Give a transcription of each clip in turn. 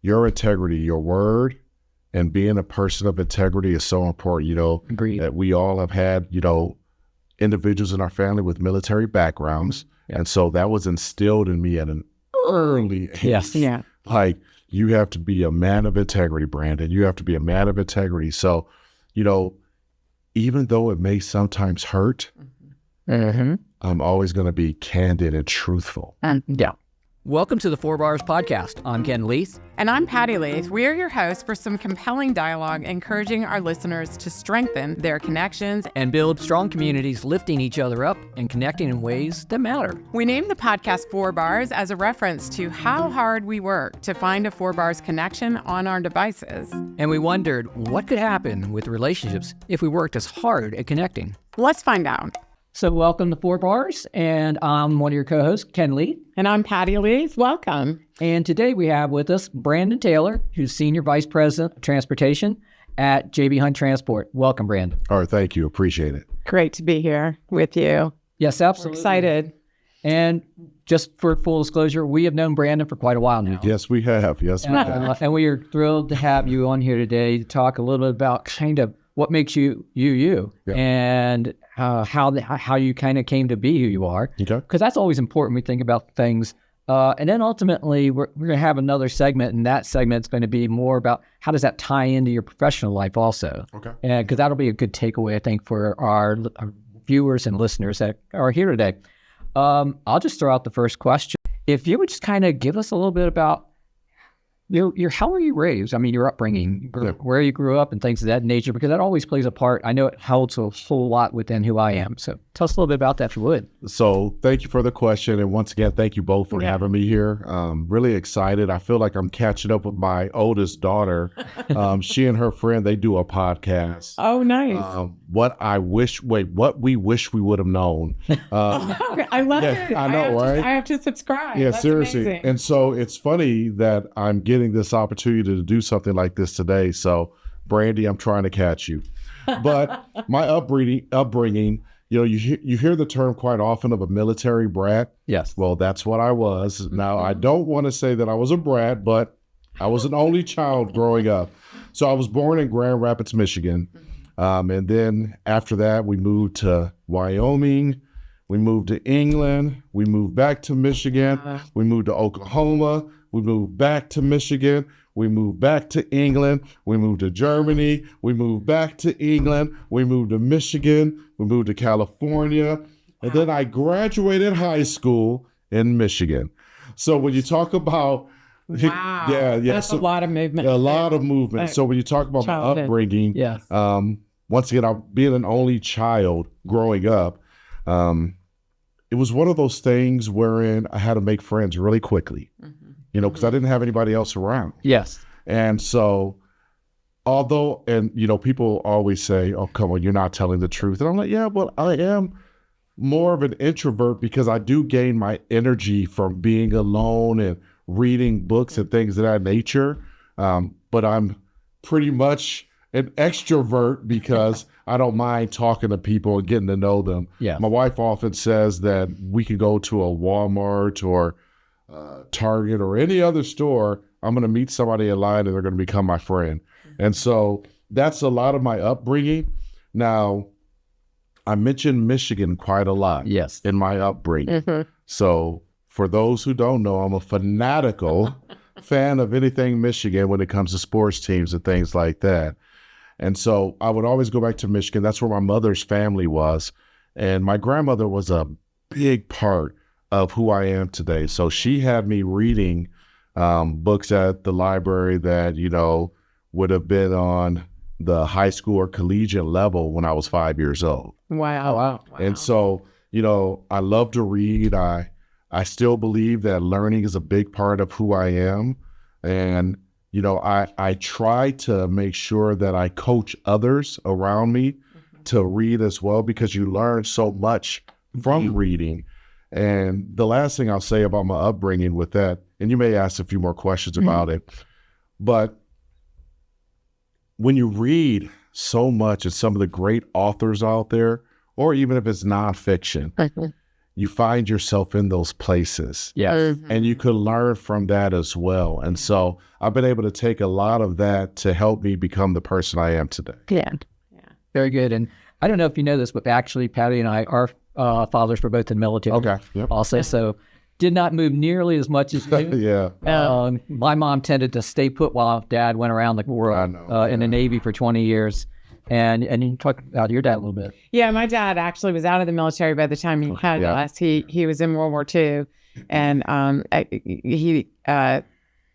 your integrity, your word, and being a person of integrity is so important. Agreed. That we all have had, individuals in our family with military backgrounds. Yeah. And so that was instilled in me at an early age. Yes. Yeah. Like, you have to be a man of integrity, Brandon. You have to be a man of integrity. So, even though it may sometimes hurt, Mm-hmm. I'm always going to be candid and truthful. Yeah. Welcome to the 4 Bars Podcast. I'm Ken Leith. And I'm Patty Leith. We are your hosts for some compelling dialogue, encouraging our listeners to strengthen their connections And build strong communities, lifting each other up and connecting in ways that matter. We named the podcast 4 Bars as a reference to how hard we work to find a 4 Bars connection on our devices. And we wondered what could happen with relationships if we worked as hard at connecting. Let's find out. So welcome to 4 Bars, and I'm one of your co-hosts, Ken Leith. And I'm Patty Leith. Welcome. And today we have with us Brandon Taylor, who's Senior Vice President of Transportation at JB Hunt Transport. Welcome, Brandon. All right. Thank you. Appreciate it. Great to be here with you. Yes, absolutely. We're excited. And just for full disclosure, we have known Brandon for quite a while now. Yes, we have. Yes, we have. And we are thrilled to have you on here today to talk a little bit about kind of what makes you, Yeah. and how you kind of came to be who you are. Okay. Because that's always important. We think about things. And then ultimately, we're going to have another segment, and that segment's going to be more about how does that tie into your professional life also. Okay. Because that'll be a good takeaway, I think, for our viewers and listeners that are here today. I'll just throw out the first question. If you would just kind of give us a little bit about how were you raised? I mean, your upbringing, where you grew up and things of that nature, because that always plays a part. I know it holds a whole lot within who I am. So tell us a little bit about that if you would. So thank you for the question. And once again, thank you both for having me here. Really excited. I feel like I'm catching up with my oldest daughter. She and her friend, they do a podcast. Oh, nice. What we wish we would have known. I love it. I know, right? I have to subscribe. Yeah, That's seriously. amazing. And so it's funny that I'm getting this opportunity to do something like this today. So, Brandy, I'm trying to catch you. But my upbringing, you hear the term quite often of a military brat. Yes. Well, that's what I was. Now, I don't want to say that I was a brat, but I was an only child growing up. So I was born in Grand Rapids, Michigan. And then after that, we moved to Wyoming. We moved to England. We moved back to Michigan. We moved to Oklahoma. We moved back to Michigan. We moved back to England. We moved to Germany. We moved back to England. We moved to Michigan. We moved to California. And then I graduated high school in Michigan. So when you talk about, Wow. That's a lot of movement. a lot of movement. So when you talk about my upbringing, Yes. once again, being an only child growing up, it was one of those things wherein I had to make friends really quickly, because I didn't have anybody else around. Yes. And so, people always say, oh, come on, you're not telling the truth. And I'm like, yeah, well, I am more of an introvert because I do gain my energy from being alone and reading books and things of that nature. But I'm pretty much an extrovert because I don't mind talking to people and getting to know them. Yeah. My wife often says that we can go to a Walmart or Target or any other store. I'm going to meet somebody in line and they're going to become my friend. And so that's a lot of my upbringing. Now, I mentioned Michigan quite a lot in my upbringing. So for those who don't know, I'm a fanatical fan of anything Michigan when it comes to sports teams and things like that. And so I would always go back to Michigan. That's where my mother's family was. And my grandmother was a big part of who I am today. So she had me reading books at the library that, would have been on the high school or collegiate level when I was 5 years old. Wow. And so, I love to read. I still believe that learning is a big part of who I am. And I try to make sure that I coach others around me to read as well, because you learn so much from reading. And the last thing I'll say about my upbringing with that, and you may ask a few more questions about it, but when you read so much of some of the great authors out there, or even if it's nonfiction, you find yourself in those places. Yes. And you could learn from that as well. And so I've been able to take a lot of that to help me become the person I am today. Yeah. Very good. And I don't know if you know this, but actually Patty and I are fathers were both in the military. Okay. Yep. Also, so did not move nearly as much as you. Yeah. My mom tended to stay put while Dad went around the world in the Navy for 20 years. And you talk about your dad a little bit. Yeah, my dad actually was out of the military by the time he had us. He was in World War II, and he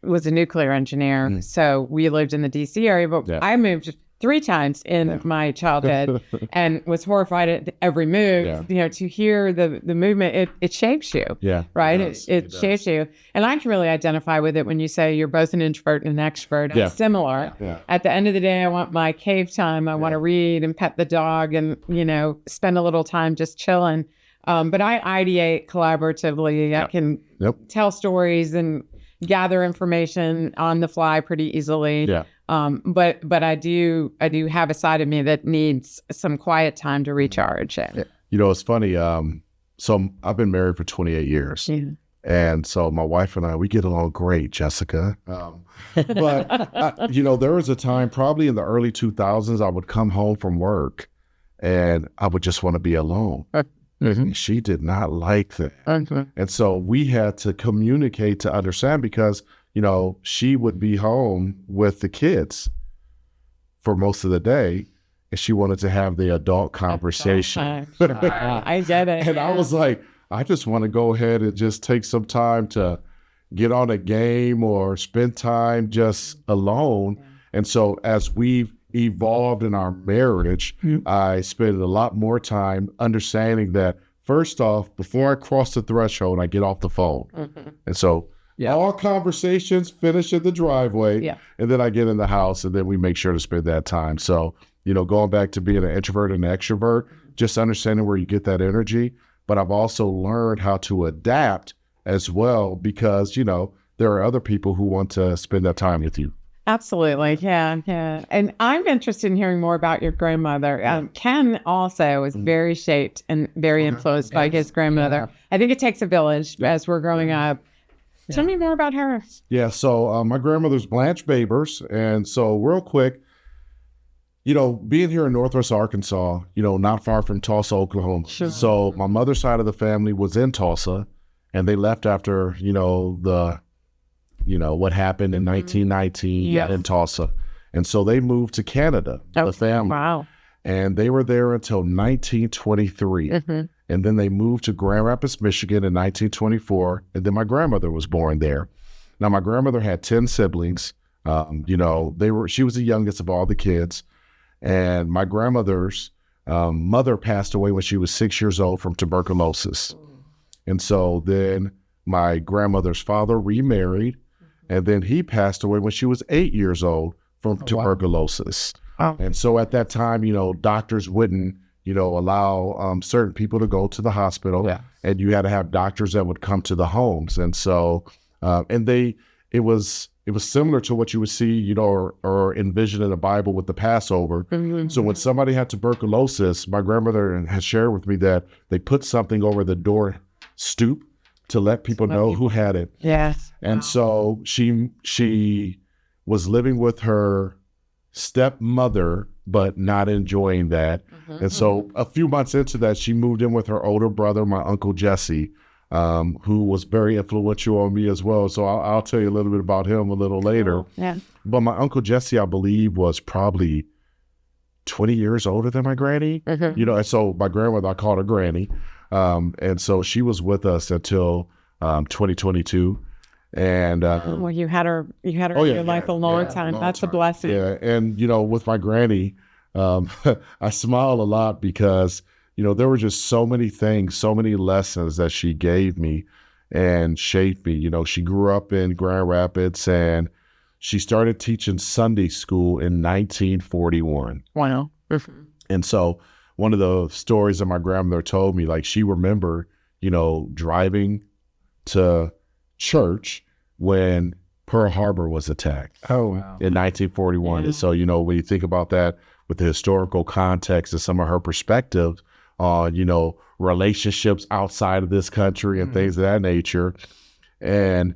was a nuclear engineer. So we lived in the D.C. area, but I moved 3 times in my childhood and was horrified at every move. You know, to hear the movement, it shapes you. Right? It shapes you. And I can really identify with it when you say you're both an introvert and an extrovert. I'm similar. At the end of the day, I want my cave time. I want to read and pet the dog and, you know, spend a little time just chilling. But I ideate collaboratively. I can tell stories and gather information on the fly pretty easily. But I do have a side of me that needs some quiet time to recharge. You know, it's funny. So I've been married for 28 years. And so my wife and I, we get along great, Jessica. But, you know, there was a time probably in the early 2000s, I would come home from work and I would just want to be alone. And she did not like that. And so we had to communicate to understand because, you know, she would be home with the kids for most of the day and she wanted to have the adult conversation. I get it. And I was like, I just want to go ahead and just take some time to get on a game or spend time just alone. And so as we've evolved in our marriage, I spent a lot more time understanding that first off, before I cross the threshold, I get off the phone. And so all conversations finish in the driveway and then I get in the house and then we make sure to spend that time. So, you know, going back to being an introvert and an extrovert, just understanding where you get that energy. But I've also learned how to adapt as well because, you know, there are other people who want to spend that time with you. Absolutely. Yeah. And I'm interested in hearing more about your grandmother. Ken also was very shaped and very influenced by his grandmother. I think it takes a village as we're growing up. Tell me more about her. Yeah. So my grandmother's Blanche Babers. And so real quick, you know, being here in Northwest Arkansas, you know, not far from Tulsa, Oklahoma. So my mother's side of the family was in Tulsa and they left after, you know, what happened in 1919 in Tulsa. And so they moved to Canada, the family. Wow. And they were there until 1923. And then they moved to Grand Rapids, Michigan in 1924. And then my grandmother was born there. Now, my grandmother had 10 siblings. You know, she was the youngest of all the kids. And my grandmother's mother passed away when she was 6 years old from tuberculosis. And so then my grandmother's father remarried. And then he passed away when she was 8 years old from tuberculosis. And so at that time, you know, doctors wouldn't, you know, allow certain people to go to the hospital. And you had to have doctors that would come to the homes. And so, it was similar to what you would see, you know, or envision in the Bible with the Passover. So when somebody had tuberculosis, my grandmother has shared with me that they put something over the door stoop to let people know who had it. And so she was living with her stepmother, but not enjoying that. And so a few months into that, she moved in with her older brother, my Uncle Jesse, who was very influential on me as well. So I'll tell you a little bit about him a little later. But my Uncle Jesse, I believe, was probably 20 years older than my granny. You know, and so my grandmother, I called her Granny. And so she was with us until 2022. And well, you had her in your life a long time. That's a blessing. And you know, with my granny, I smile a lot because, you know, there were just so many things, so many lessons that she gave me and shaped me. You know, she grew up in Grand Rapids and she started teaching Sunday school in 1941. Wow. And so one of the stories that my grandmother told me, like she remembered, you know, driving to church when Pearl Harbor was attacked. Oh, wow. In 1941. And so, you know, when you think about that with the historical context and some of her perspective on, relationships outside of this country and things of that nature. And,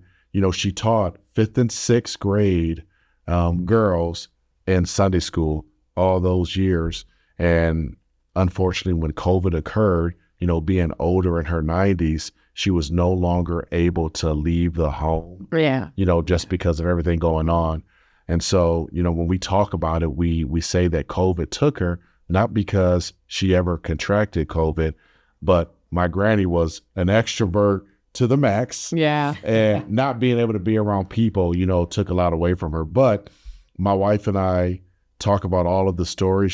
she taught 5th and 6th grade girls in Sunday school all those years. And unfortunately, when COVID occurred, being older in her 90s, she was no longer able to leave the home, just because of everything going on. And so, when we talk about it, we say that COVID took her, not because she ever contracted COVID, but my granny was an extrovert to the max. Yeah. And not being able to be around people, took a lot away from her. But my wife and I talk about all of the stories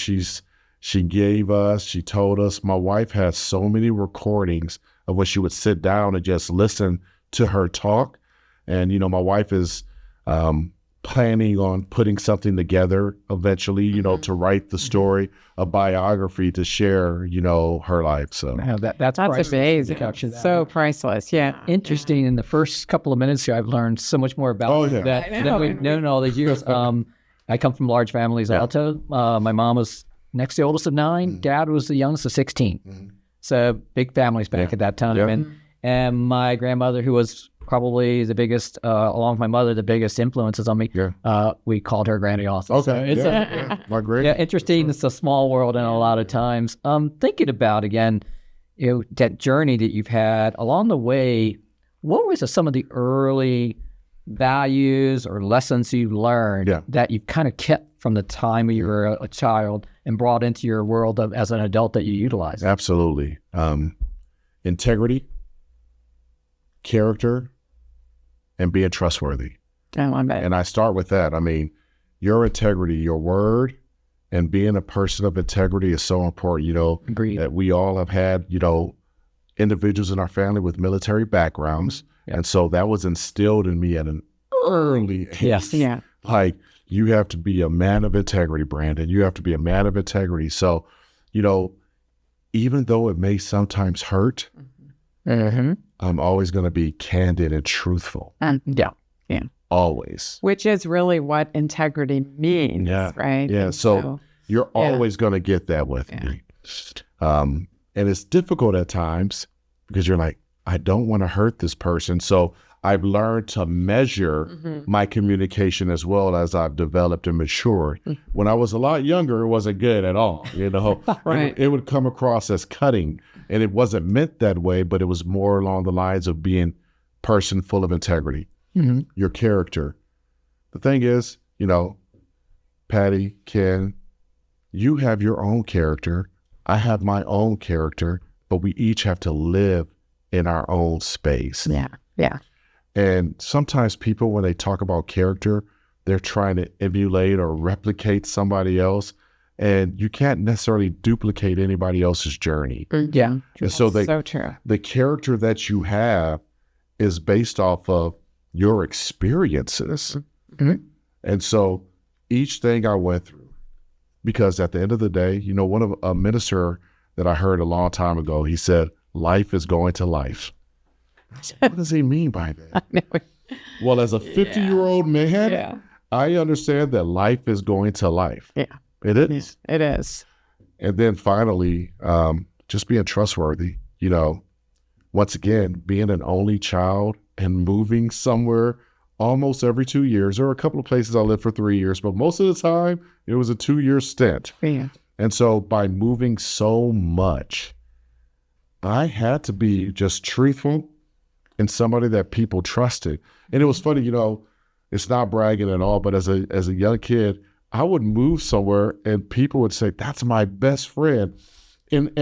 she gave us, she told us. My wife has so many recordings of when she would sit down and just listen to her talk. And, my wife is planning on putting something together eventually, to write the story, a biography to share, her life. So that's amazing. So priceless. Yeah. Interesting. In the first couple of minutes here, I've learned so much more about that we've known all these years. I come from large families also. My mom was next to the oldest of 9. Dad was the youngest of 16. So big families back at that time. And my grandmother, who was probably the biggest, along with my mother, the biggest influences on me, we called her Granny also. Okay. So My great. Yeah, interesting. It's a small world, and a lot of times, thinking about again, that journey that you've had along the way. What was some of the early values or lessons you learned that you kind of kept from the time you were a child and brought into your world as an adult that you utilize? Absolutely. Integrity, character, and being trustworthy. I love it. And I start with that. I mean, your integrity, your word, and being a person of integrity is so important. Agreed. That we all have had, individuals in our family with military backgrounds. And so that was instilled in me at an early age. Yes. Yeah. Like, you have to be a man of integrity, Brandon. You have to be a man of integrity. So, even though it may sometimes hurt, I'm always going to be candid and truthful. Yeah. Always. Which is really what integrity means, right? Yeah. So you're always going to get that with me. And it's difficult at times because you're like, I don't want to hurt this person. So I've learned to measure my communication as well as I've developed and matured. When I was a lot younger, it wasn't good at all. Right. It would come across as cutting, and it wasn't meant that way, but it was more along the lines of being a person full of integrity, your character. The thing is, Patty, Ken, you have your own character. I have my own character, but we each have to live in our own space. Yeah. And sometimes people, when they talk about character, they're trying to emulate or replicate somebody else. And you can't necessarily duplicate anybody else's journey. Yeah. And so so true. The character that you have is based off of your experiences. And so each thing I went through, because at the end of the day, one of a minister that I heard a long time ago, he said, life is going to life. I said, what does he mean by that? Well, as a 50-year-old man, I understand that life is going to life. Yeah. It is. It is. And then finally, just being trustworthy, once again, being an only child and moving somewhere almost every 2 years. There were a couple of places I lived for 3 years, but most of the time it was a 2-year stint. Yeah. And so by moving so much, I had to be just truthful and somebody that people trusted. And it was funny, it's not bragging at all, but as a young kid, I would move somewhere and people would say, that's my best friend. And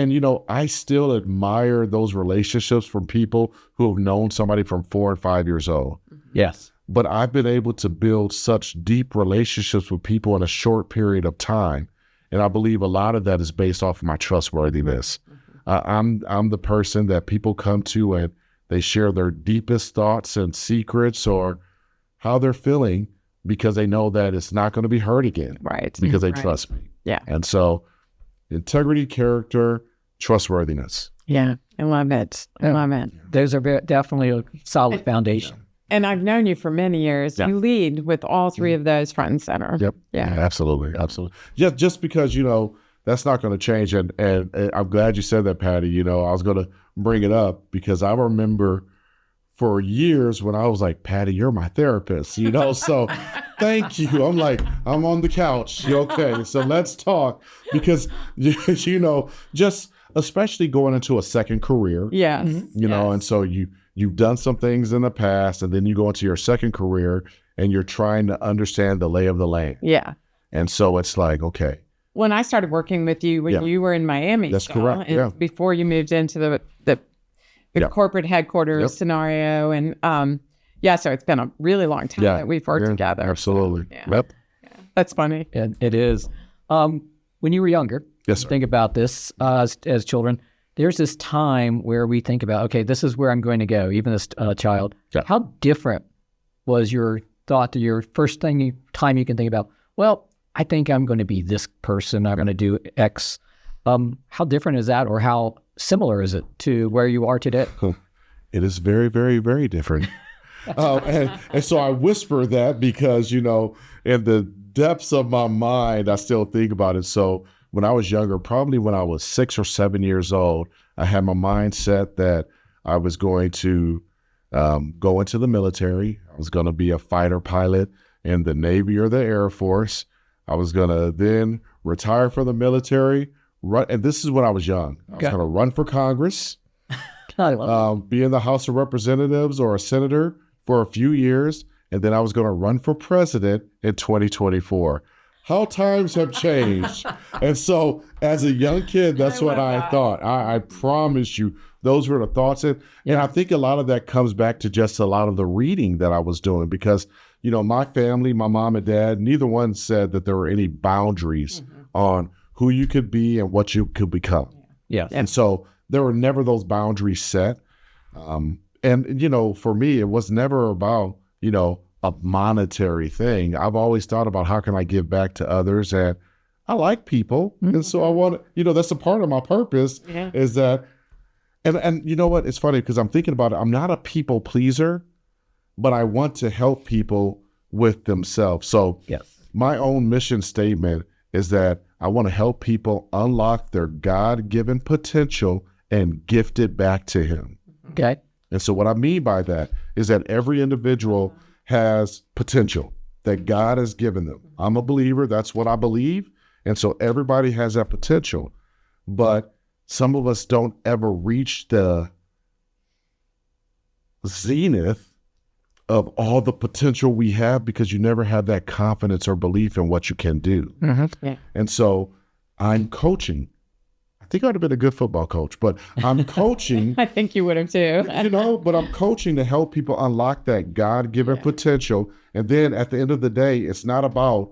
I still admire those relationships from people who have known somebody from 4 and 5 years old. Yes. But I've been able to build such deep relationships with people in a short period of time. And I believe a lot of that is based off of my trustworthiness. I'm the person that people come to and they share their deepest thoughts and secrets or how they're feeling because they know that it's not going to be hurt again. Right. Because they trust me. Yeah. And so integrity, character, trustworthiness. Yeah. I love it. Those are definitely a solid foundation. And I've known you for many years. Yeah. You lead with all three of those front and center. Yep. Yeah. Absolutely. Just because, that's not going to change. And I'm glad you said that, Patty. You know, I was going to bring it up because I remember for years when I was like, Patty, you're my therapist, you know, so thank you. I'm like, I'm on the couch. Okay, so let's talk because, you know, just especially going into a second career. Yes. You know, and so you've done some things in the past and then you go into your second career and you're trying to understand the lay of the land. Yeah. And so it's like, okay. When I started working with you when you were in Miami. That's correct. And yeah. before you moved into the corporate headquarters scenario. And so it's been a really long time that we've worked together. Absolutely. So, yeah. That's funny. And it is. When you were younger, yes, sir. Think about this as children. There's this time where we think about, okay, this is where I'm going to go, even as a child. Yeah. How different was your thought to your first time you can think about, well, I think I'm going to be this person. I'm going to do X. How different is that, or how similar is it to where you are today? It is very, very, very different. And so I whisper that because, you know, in the depths of my mind, I still think about it. So when I was younger, probably when I was 6 or 7 years old, I had my mindset that I was going to go into the military. I was going to be a fighter pilot in the Navy or the Air Force. I was going to then retire from the military, and this is when I was young. I was going to run for Congress, be in the House of Representatives or a senator for a few years, and then I was going to run for president in 2024. How times have changed. And so as a young kid, that's what I thought. I promise you, those were the thoughts. And I think a lot of that comes back to just a lot of the reading that I was doing because, you know, my family, my mom and dad, neither one said that there were any boundaries on who you could be and what you could become. Yeah. And so there were never those boundaries set. And, you know, for me, it was never about, you know, a monetary thing. I've always thought about how can I give back to others, and I like people. And so I want to, you know, that's a part of my purpose is that, and you know what, it's funny because I'm thinking about it. I'm not a people pleaser, but I want to help people with themselves. So my own mission statement is that I want to help people unlock their God-given potential and gift it back to him. Okay. And so what I mean by that is that every individual has potential that God has given them. I'm a believer. That's what I believe. And so everybody has that potential. But some of us don't ever reach the zenith of all the potential we have because you never have that confidence or belief in what you can do. And so I'm coaching. I think I'd have been a good football coach, but I'm coaching. I think you would have too. You know, but I'm coaching to help people unlock that God-given potential. And then at the end of the day, it's not about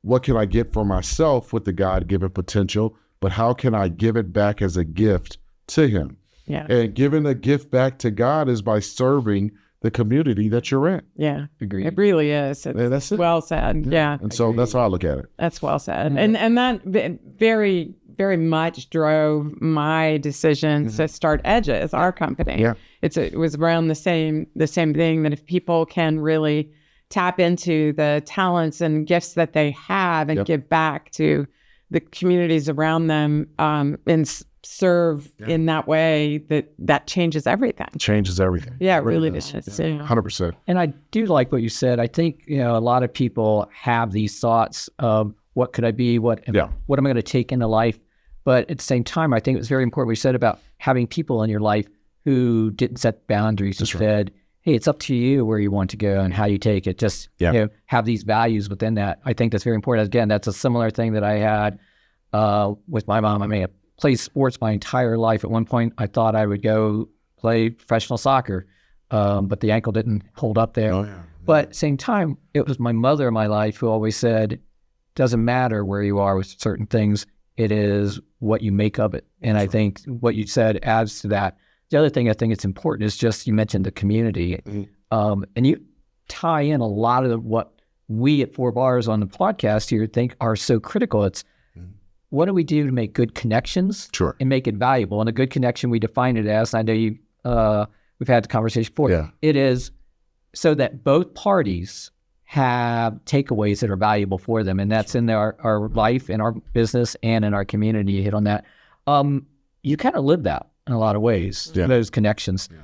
what can I get for myself with the God-given potential, but how can I give it back as a gift to him? Yeah. And giving a gift back to God is by serving the community that you're in. Yeah. Agreed. It really is. It's that's it. well said. Yeah. And so that's how I look at it. That's well said. And that very, very much drove my decision to start Edges, our company. Yeah. It was around the same thing that if people can really tap into the talents and gifts that they have and give back to the communities around them and serve in that way, that changes everything. It changes everything. Yeah, it really does. 100%. And I do like what you said. I think, you know, a lot of people have these thoughts of what could I be? What am I going to take into life? But at the same time, I think it was very important what you said about having people in your life who didn't set boundaries and said, hey, it's up to you where you want to go and how you take it. Just you know, have these values within that. I think that's very important. Again, that's a similar thing that I had with my mom. I mean, I played sports my entire life. At one point, I thought I would go play professional soccer, but the ankle didn't hold up there. But at the same time, it was my mother in my life who always said, doesn't matter where you are with certain things. It is what you make of it. And I think what you said adds to that. The other thing I think it's important is just, you mentioned the community. And you tie in a lot of what we at 4 Bars on the podcast here think are so critical. It's what do we do to make good connections and make it valuable? And a good connection, we define it as, I know you, we've had the conversation before, it is so that both parties have takeaways that are valuable for them, and that's in our life, in our business, and in our community. You hit on that. You kind of live that in a lot of ways, those connections. Yeah.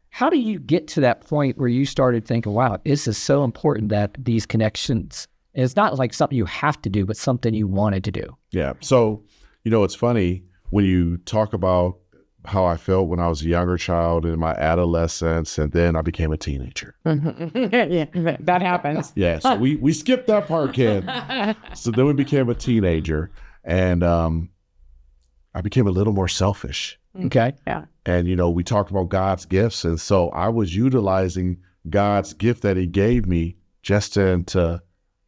How do you get to that point where you started thinking, wow, this is so important that these connections, it's not like something you have to do, but something you wanted to do? Yeah. So, it's funny when you talk about how I felt when I was a younger child in my adolescence, and then I became a teenager. Yeah, that happens. Yeah. So we skipped that part, Ken. So then we became a teenager, and I became a little more selfish. Okay. Yeah. And, we talked about God's gifts. And so I was utilizing God's gift that he gave me just into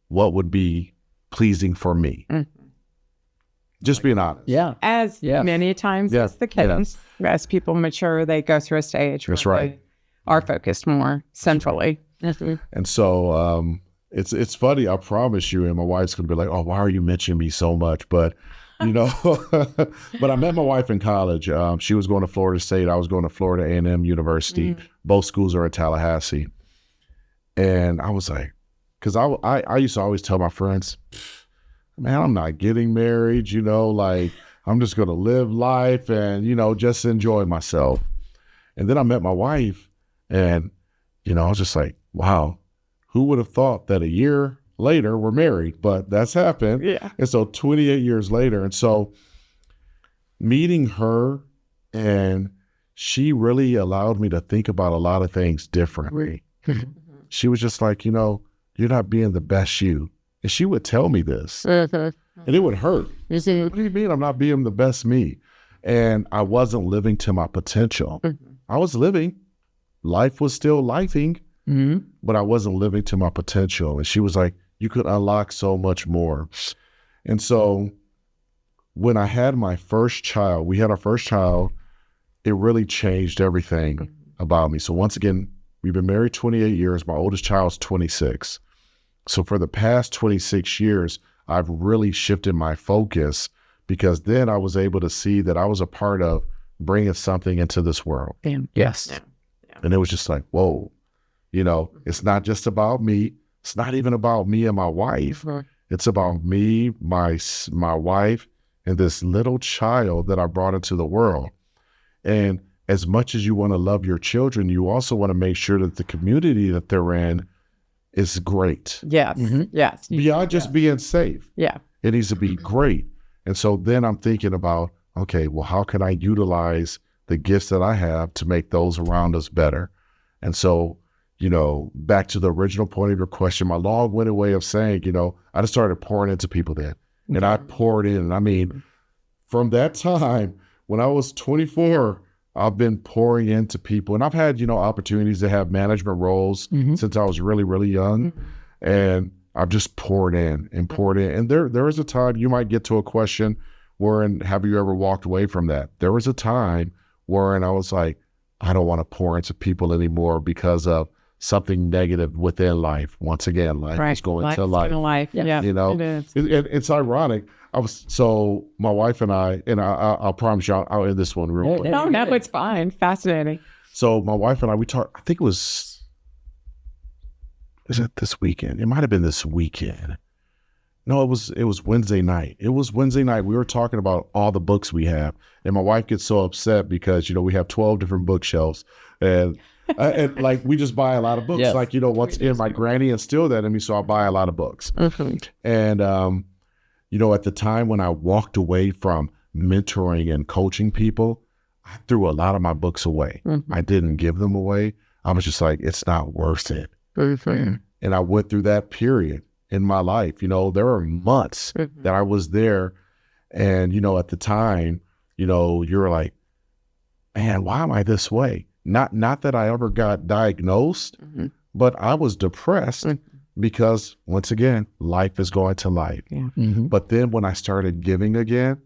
what would be pleasing for me. Mm-hmm. Just being honest. Yeah. As many times as the case, as people mature, they go through a stage where they are focused more centrally. And so it's funny, I promise you, and my wife's going to be like, oh, why are you mentioning me so much? But, but I met my wife in college. She was going to Florida State. I was going to Florida A&M University. Both schools are in Tallahassee. And I was like, because I used to always tell my friends, man, I'm not getting married, like I'm just going to live life and, just enjoy myself. And then I met my wife and, I was just like, wow, who would have thought that a year later we're married? But that's happened. Yeah. And so 28 years later. And so meeting her, and she really allowed me to think about a lot of things differently. She was just like, you're not being the best you. And she would tell me this, and it would hurt. You say, what do you mean I'm not being the best me? And I wasn't living to my potential. I was living. Life was still lifing, but I wasn't living to my potential. And she was like, you could unlock so much more. And so when I had my first child, we had our first child, it really changed everything about me. So once again, we've been married 28 years. My oldest child's 26. So for the past 26 years, I've really shifted my focus, because then I was able to see that I was a part of bringing something into this world. Yes. Yeah. And it was just like, whoa, it's not just about me. It's not even about me and my wife. It's about me, my wife, and this little child that I brought into the world. And as much as you want to love your children, you also want to make sure that the community that they're in is great. Yes. Yes. Beyond just being safe. Yeah. It needs to be great. And so then I'm thinking about, okay, well, how can I utilize the gifts that I have to make those around us better? And so, back to the original point of your question, my long-winded way of saying, I just started pouring into people then. And I poured in. And I mean, from that time, when I was 24, I've been pouring into people, and I've had, opportunities to have management roles since I was really, really young. And I've just poured in. And there is a time you might get to a question wherein, have you ever walked away from that? There was a time wherein I was like, I don't want to pour into people anymore because of something negative within life. Once again, life is going to life. Yeah. It is. It's ironic. So my wife and I'll promise you, I'll end this one real quick. No, it's fine. Fascinating. So my wife and I, we talked, I think is it this weekend? It might've been this weekend. No, it was Wednesday night. It was Wednesday night. We were talking about all the books we have. And my wife gets so upset because, we have 12 different bookshelves, and like we just buy a lot of books. Yes. Like, what's in my granny instilled that in me. So I buy a lot of books. And, at the time when I walked away from mentoring and coaching people, I threw a lot of my books away. I didn't give them away. I was just like, it's not worth it. And I went through that period in my life. There were months that I was there, and, at the time, you're like, man, why am I this way? Not that I ever got diagnosed, but I was depressed because, once again, life is going to life. Yeah. But then when I started giving again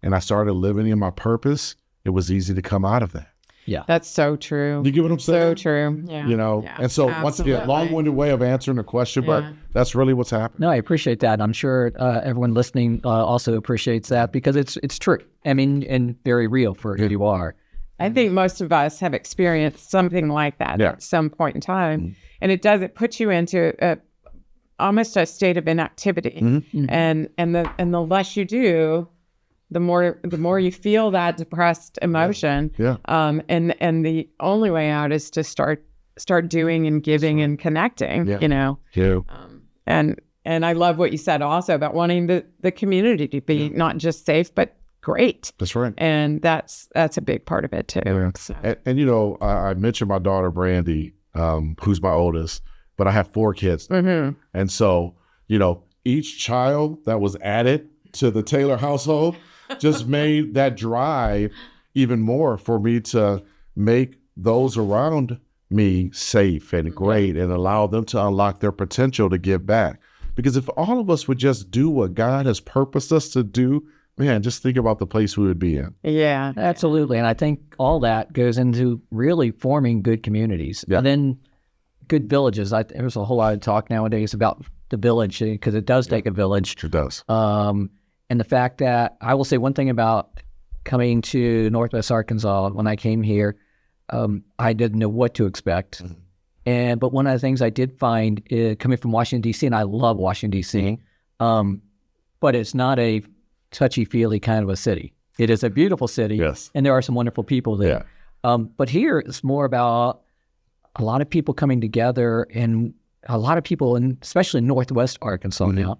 and I started living in my purpose, it was easy to come out of that. Yeah. That's so true. You get what I'm saying? So true. Yeah. And so once again, long-winded way of answering the question, but that's really what's happening. No, I appreciate that. I'm sure everyone listening also appreciates that, because it's true. I mean, and very real for who you are. I think most of us have experienced something like that at some point in time. And it puts you into almost a state of inactivity. And the less you do, the more you feel that depressed emotion. And the only way out is to start doing and giving and connecting, you know. And I love what you said also about wanting the community to be not just safe, but great. That's right. And that's a big part of it too. So. And you know, I mentioned my daughter Brandy, who's my oldest, but I have 4 kids. And so, you know, each child that was added to the Taylor household just made that drive even more for me to make those around me safe and great and allow them to unlock their potential to give back. Because if all of us would just do what God has purposed us to do, man, just think about the place we would be in. Yeah, absolutely. And I think all that goes into really forming good communities and then good villages. There's a whole lot of talk nowadays about the village because it does take a village. It does. And the fact that I will say one thing about coming to Northwest Arkansas when I came here, I didn't know what to expect. But one of the things I did find coming from Washington, D.C., and I love Washington, D.C., but it's not a touchy-feely kind of a city. It is a beautiful city, and there are some wonderful people there. But here it's more about a lot of people coming together, and a lot of people, and especially in Northwest Arkansas now,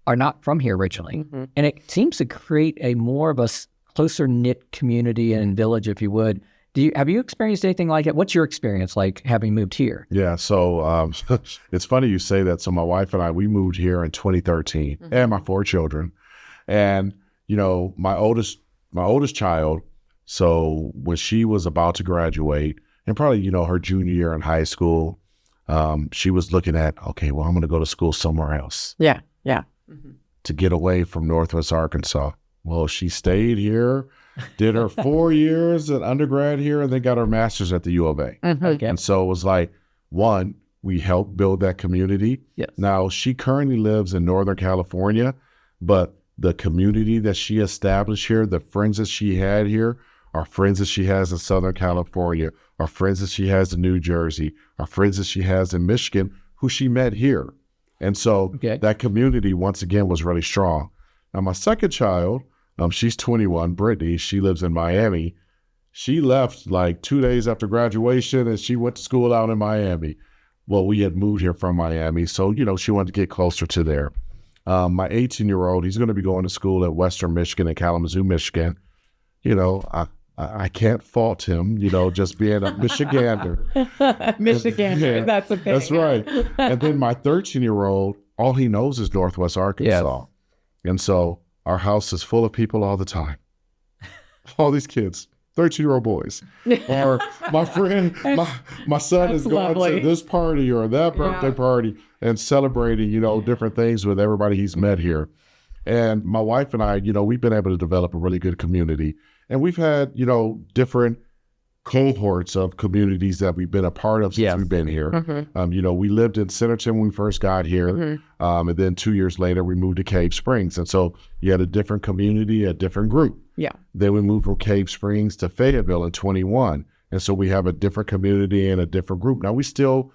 are not from here originally. And it seems to create a more of a closer-knit community and village, if you would. Have you experienced anything like it? What's your experience like having moved here? Yeah, so it's funny you say that. So my wife and I, we moved here in 2013, and my 4 children. And, you know, my oldest child, so when she was about to graduate, and probably, you know, her junior year in high school, she was looking at, okay, well, I'm going to go to school somewhere else. To get away from Northwest Arkansas. Well, she stayed here, did her 4 years at undergrad here, and then got her master's at the U of A. And so it was like, one, we helped build that community. Now, she currently lives in Northern California, but the community that she established here, the friends that she had here, are friends that she has in Southern California, are friends that she has in New Jersey, are friends that she has in Michigan, who she met here. And so that community, once again, was really strong. Now, my second child, she's 21, Brittany, she lives in Miami. She left like 2 days after graduation, and she went to school out in Miami. Well, we had moved here from Miami, so, you know, she wanted to get closer to there. My 18-year-old, he's going to be going to school at Western Michigan in Kalamazoo, Michigan. You know, I can't fault him, you know, just being a Michigander. Michigander, that's a big. That's right. And then my 13-year-old, all he knows is Northwest Arkansas. And so our house is full of people all the time. All these kids, 13-year-old boys. Or my friend, my son is going to this party or that birthday party and celebrating, you know, different things with everybody he's met here. And my wife and I, you know, we've been able to develop a really good community. And we've had, you know, different cohorts of communities that we've been a part of since we've been here. You know, we lived in Centerton when we first got here. And then 2 years later, we moved to Cave Springs. And so you had a different community, a different group. Then we moved from Cave Springs to Fayetteville in 21. And so we have a different community and a different group. Now, we still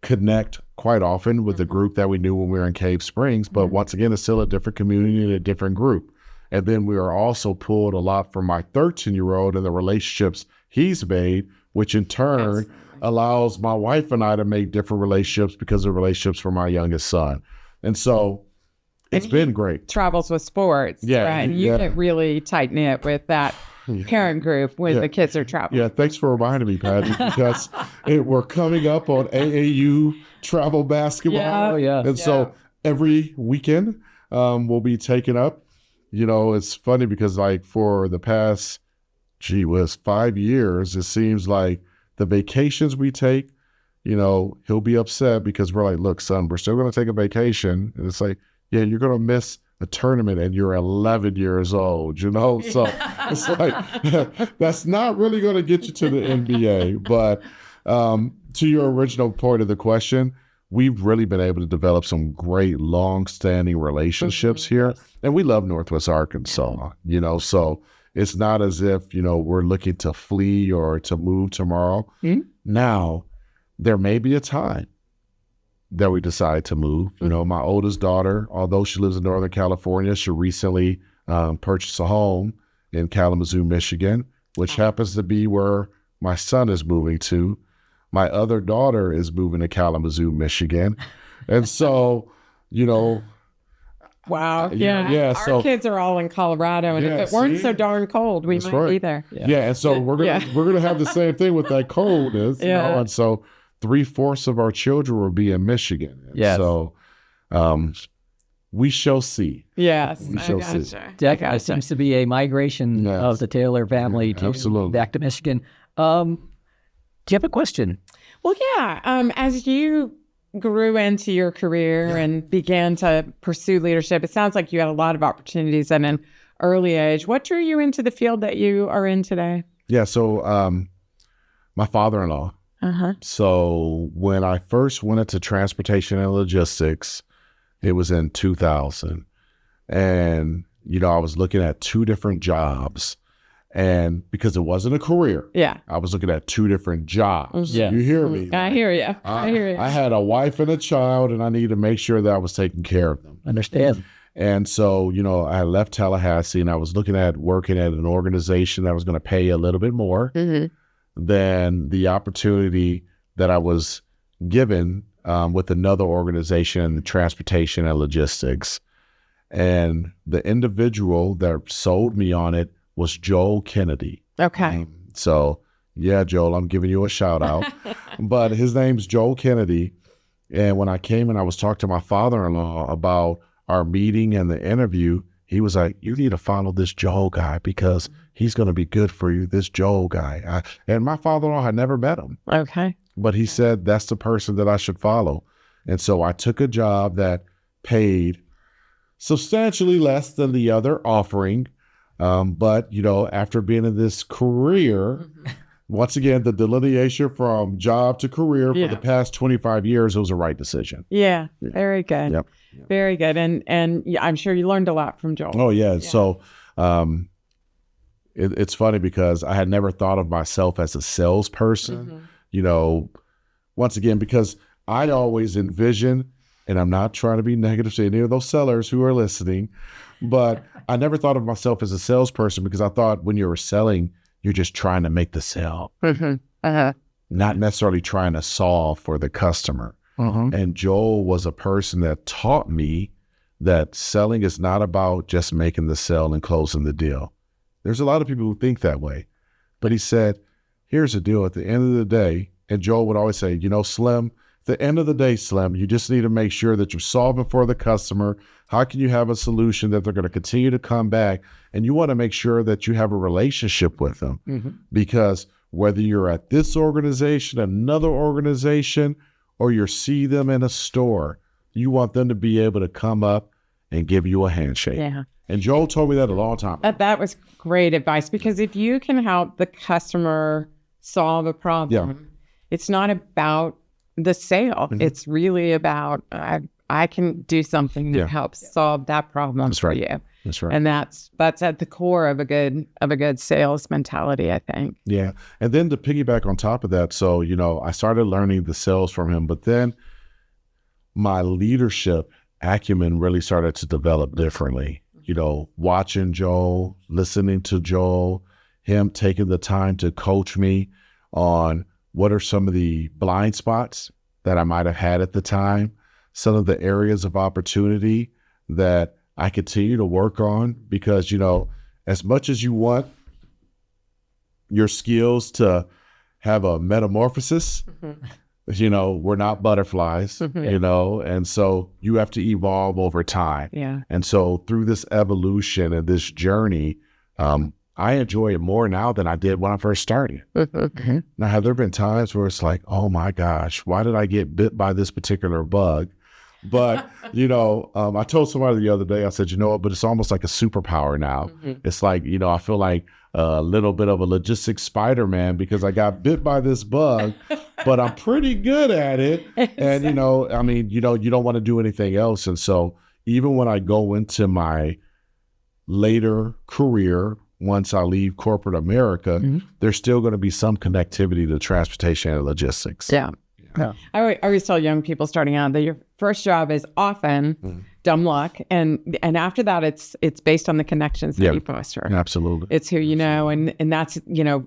connect quite often with the group that we knew when we were in Cave Springs. But once again, it's still a different community and a different group. And then we are also pulled a lot from my 13-year-old and the relationships he's made, which in turn allows my wife and I to make different relationships because of relationships for my youngest son. And so it's been great. Travels with sports. Right? You get really tight-knit with that parent group when the kids are traveling. Yeah, thanks for reminding me, Patty, because we're coming up on AAU travel basketball. And so every weekend we'll be taking up. You know, it's funny because like for the past, 5 years, it seems like the vacations we take, you know, he'll be upset because we're like, look, son, we're still going to take a vacation. And it's like, yeah, you're going to miss a tournament and you're 11 years old, you know? So it's like, that's not really going to get you to the NBA. But to your original point of the question, we've really been able to develop some great long-standing relationships here. And we love Northwest Arkansas, you know, so it's not as if, you know, we're looking to flee or to move tomorrow. Now, there may be a time that we decided to move. You know, my oldest daughter, although she lives in Northern California, she recently purchased a home in Kalamazoo, Michigan, which happens to be where my son is moving to. My other daughter is moving to Kalamazoo, Michigan. And so, you know. Wow. Yeah. Our kids are all in Colorado, and if it weren't so darn cold, we might be there. Yeah. And so we're gonna have the same thing with that coldness. You know? And so 3/4 of our children will be in Michigan. And so we shall see. Yes. We shall see. Definitely seems to be a migration of the Taylor family back to Michigan. Do you have a question? Well, yeah. As you grew into your career and began to pursue leadership, it sounds like you had a lot of opportunities at an early age. What drew you into the field that you are in today? Yeah. So my father-in-law. So when I first went into transportation and logistics, it was in 2000. And, you know, I was looking at 2 different jobs. And because it wasn't a career, I was looking at 2 different jobs. You hear me? I hear you. I hear you. I had a wife and a child, and I needed to make sure that I was taking care of them. Understand. And so, you know, I left Tallahassee, and I was looking at working at an organization that was going to pay a little bit more than the opportunity that I was given with another organization in transportation and logistics. And the individual that sold me on it was Joel Kennedy. Okay. So, yeah, Joel, I'm giving you a shout out. But his name's Joel Kennedy. And when I came and I was talking to my father-in-law about our meeting and the interview, he was like, you need to follow this Joel guy because he's going to be good for you, this Joel guy. And my father-in-law had never met him. Okay. But he said that's the person that I should follow. And so I took a job that paid substantially less than the other offering. But, you know, after being in this career, once again, the delineation from job to career for the past 25 years, it was a right decision. Yeah. Very good. Yep. Very good. And I'm sure you learned a lot from Joel. Oh, yeah. So it's funny because I had never thought of myself as a salesperson, you know, once again, because I always envision, and I'm not trying to be negative to any of those sellers who are listening, but I never thought of myself as a salesperson because I thought when you were selling, you're just trying to make the sale, not necessarily trying to solve for the customer. And Joel was a person that taught me that selling is not about just making the sale and closing the deal. There's a lot of people who think that way. But he said, here's the deal. At the end of the day, and Joel would always say, you know, Slim, at the end of the day, Slim, you just need to make sure that you're solving for the customer. How can you have a solution that they're going to continue to come back? And you want to make sure that you have a relationship with them. Because whether you're at this organization, another organization, or you see them in a store, you want them to be able to come up and give you a handshake. And Joel told me that a long time ago. That was great advice, because if you can help the customer solve a problem, it's not about the sale. It's really about, I can do something that helps solve that problem for you. That's right. And that's at the core of a good sales mentality, I think. Yeah. And then to piggyback on top of that, so, you know, I started learning the sales from him, but then my leadership acumen really started to develop differently. You know, watching Joel, listening to Joel, him taking the time to coach me on what are some of the blind spots that I might have had at the time, some of the areas of opportunity that I continue to work on, because, you know, as much as you want your skills to have a metamorphosis, you know, we're not butterflies, you know, and so you have to evolve over time. And so through this evolution and this journey, I enjoy it more now than I did when I first started. Now, have there been times where it's like, oh my gosh, why did I get bit by this particular bug? But, you know, I told somebody the other day, I said, you know what, but it's almost like a superpower now. It's like, you know, I feel like a little bit of a logistics Spider-Man because I got bit by this bug, but I'm pretty good at it. And, you know, I mean, you know, you don't want to do anything else. And so even when I go into my later career, once I leave corporate America, there's still going to be some connectivity to transportation and logistics. Yeah. I always tell young people starting out that your first job is often dumb luck, and after that, it's based on the connections that you foster. Absolutely. It's who you know, and that's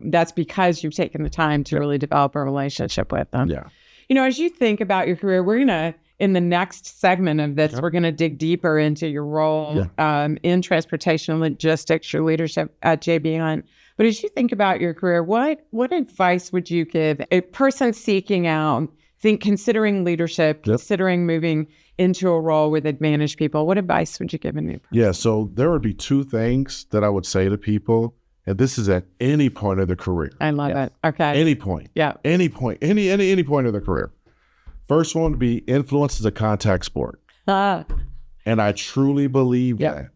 that's because you've taken the time to really develop a relationship with them. Yeah. As you think about your career, we're gonna in the next segment of this, we're gonna dig deeper into your role in transportation and logistics, your leadership at J.B. Hunt. But as you think about your career, what advice would you give a person seeking out, considering leadership, considering moving into a role with advantaged people? What advice would you give a new person? Yeah, so there would be two things that I would say to people, and this is at any point of their career. I love it. Okay. Any point. Yeah. Any point. Any point of their career. First one would be influence is a contact sport. And I truly believe that.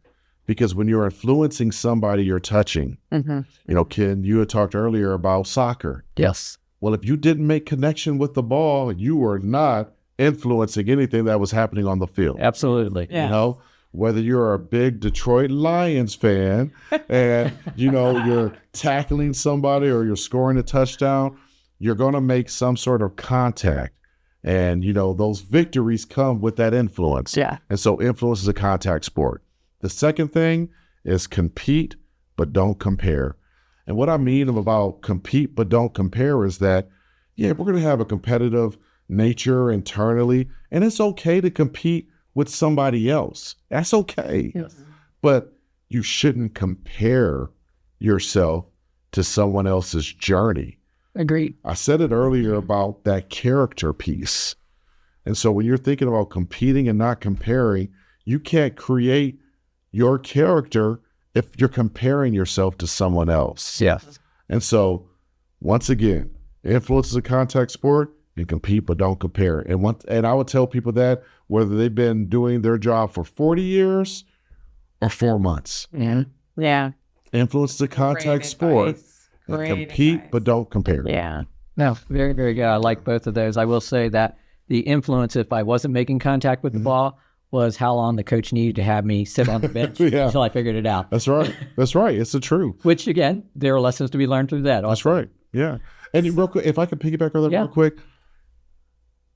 Because when you're influencing somebody you're touching, Ken, you had talked earlier about soccer. Yes. Well, if you didn't make connection with the ball, you were not influencing anything that was happening on the field. Absolutely. Yeah. Whether you're a big Detroit Lions fan and, you're tackling somebody or you're scoring a touchdown, you're going to make some sort of contact. And, those victories come with that influence. Yeah. And so influence is a contact sport. The second thing is compete, but don't compare. And what I mean about compete, but don't compare is that, we're going to have a competitive nature internally, and it's okay to compete with somebody else. That's okay. Yes. But you shouldn't compare yourself to someone else's journey. Agreed. I said it earlier about that character piece. And so when you're thinking about competing and not comparing, you can't create your character if you're comparing yourself to someone else. Yes. And so, once again, influence is a contact sport, and compete but don't compare. And I would tell people that whether they've been doing their job for 40 years or 4 months. Yeah. Influence is a contact sport, and compete but don't compare. Yeah. No, very, very good. I like both of those. I will say that the influence, if I wasn't making contact with the ball, was how long the coach needed to have me sit on the bench until I figured it out. That's right. That's right. It's the truth. Which, again, there are lessons to be learned through that. That's right. Yeah. And real quick, if I could piggyback on that real quick,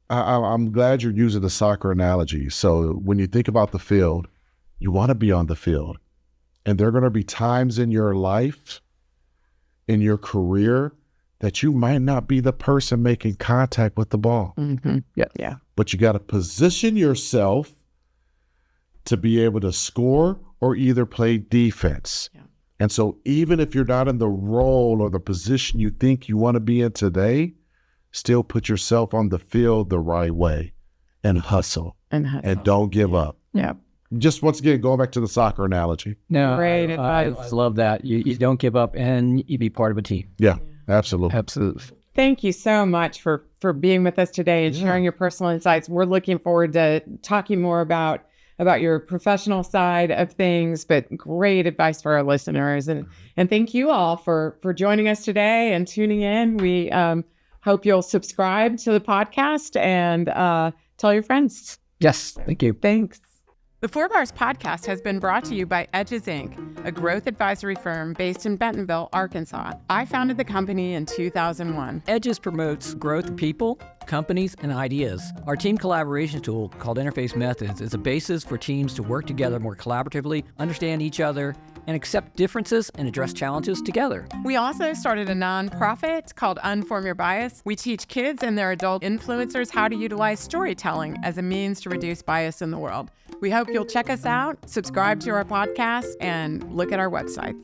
I'm glad you're using the soccer analogy. So when you think about the field, you want to be on the field. And there are going to be times in your life, in your career, that you might not be the person making contact with the ball. Yeah. But you got to position yourself to be able to score or either play defense. Yeah. And so even if you're not in the role or the position you think you want to be in today, still put yourself on the field the right way and hustle. And don't give up. Yeah. Just once again, going back to the soccer analogy. No, great I advice. love that. You don't give up and you be part of a team. Yeah, absolutely. Absolutely. Thank you so much for being with us today and sharing your personal insights. We're looking forward to talking more about your professional side of things, but great advice for our listeners. And thank you all for joining us today and tuning in. We hope you'll subscribe to the podcast and tell your friends. Yes, thank you. Thanks. The 4 Bars podcast has been brought to you by Edges Inc., a growth advisory firm based in Bentonville, Arkansas. I founded the company in 2001. Edges promotes growth of people, companies, and ideas. Our team collaboration tool, called Interface Methods, is a basis for teams to work together more collaboratively, understand each other, and accept differences and address challenges together. We also started a nonprofit called Unform Your Bias. We teach kids and their adult influencers how to utilize storytelling as a means to reduce bias in the world. We hope you'll check us out, subscribe to our podcast, and look at our websites.